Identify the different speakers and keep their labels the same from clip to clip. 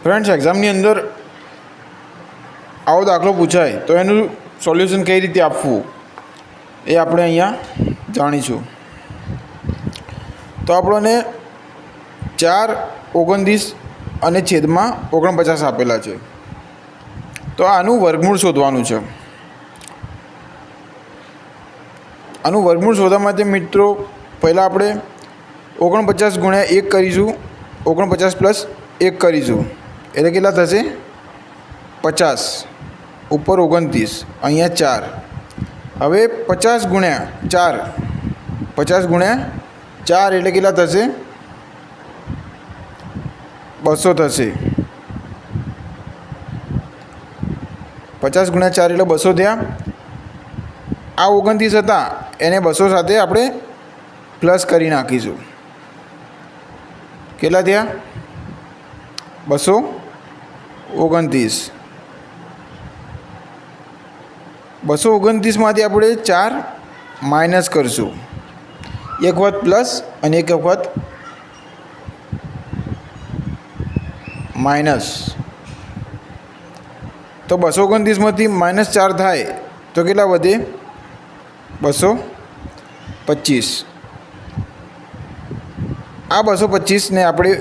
Speaker 1: Friends, એક્ઝામની અંદર આવો દાખલો પૂછાય તો એનું સોલ્યુશન કઈ રીતે આપવું એ આપણે અહીંયા જાણીશું. તો આપણને 4, 29 અને છેદમાં 49 આપેલા છે. તો આનું વર્ગમૂળ શોધવાનું છે. આનું વર્ગમૂળ શોધવા માટે મિત્રો પહેલાં આપણે 49 ગુણ્યા 1 કરીશું. 49 પ્લસ 1 કરીશું એટલે કેટલા થશે? 50 ઉપર 29 અહીંયા 4. હવે 50 ગુણ્યા 4 એટલે કેટલા થશે? 200 થશે. 50 ગુણ્યા 4 એટલે 200 થયા. આ 29 હતા એને 200 સાથે આપણે પ્લસ કરી નાખીશું. કેટલા થયા? 229. 229માંથી આપણે 4 માઇનસ કરીશું. એક વખત પ્લસ અને એક વખત માઇનસ. તો 229માંથી -4 થાય તો કેટલા વધે? 225. આ 225ને આપણે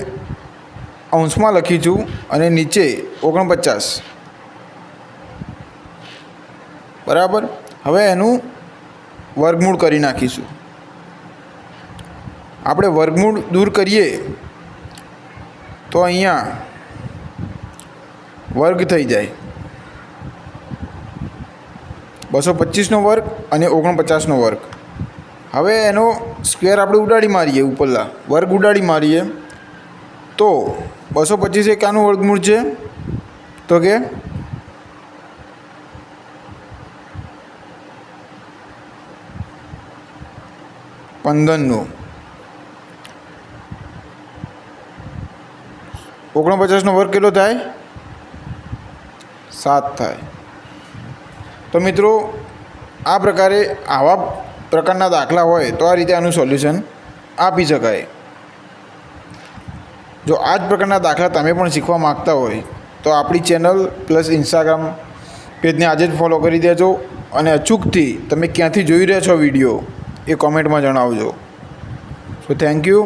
Speaker 1: અંશમાં લખીશું અને નીચે 49. બરાબર. હવે એનું વર્ગમૂળ કરી નાખીશું. આપણે વર્ગમૂળ દૂર કરીએ તો અહીંયા વર્ગ થઈ જાય. 225નો વર્ગ અને 49નો વર્ગ. હવે એનો સ્ક્વેર આપણે ઉડાડી મારીએ, ઉપરલા વર્ગ ઉડાડી મારીએ તો 225 એ ક્યાંનું વર્ગમૂળ છે? તો કે 15નું. 49નો વર્ગ કેટલો થાય? 7 થાય. તો મિત્રો આ પ્રકારે આવા પ્રકારના દાખલા હોય તો આ રીતે આનું સોલ્યુશન આપી શકાય. જો આ જ પ્રકારના દાખલા તમે પણ શીખવા માગતા હોય તો આપણી ચેનલ પ્લસ ઇન્સ્ટાગ્રામ પેજને આજે જ ફોલો કરી દેજો અને અચૂકથી તમે ક્યાંથી જોઈ રહ્યા છો વિડીયો એ કોમેન્ટમાં જણાવજો. So thank you.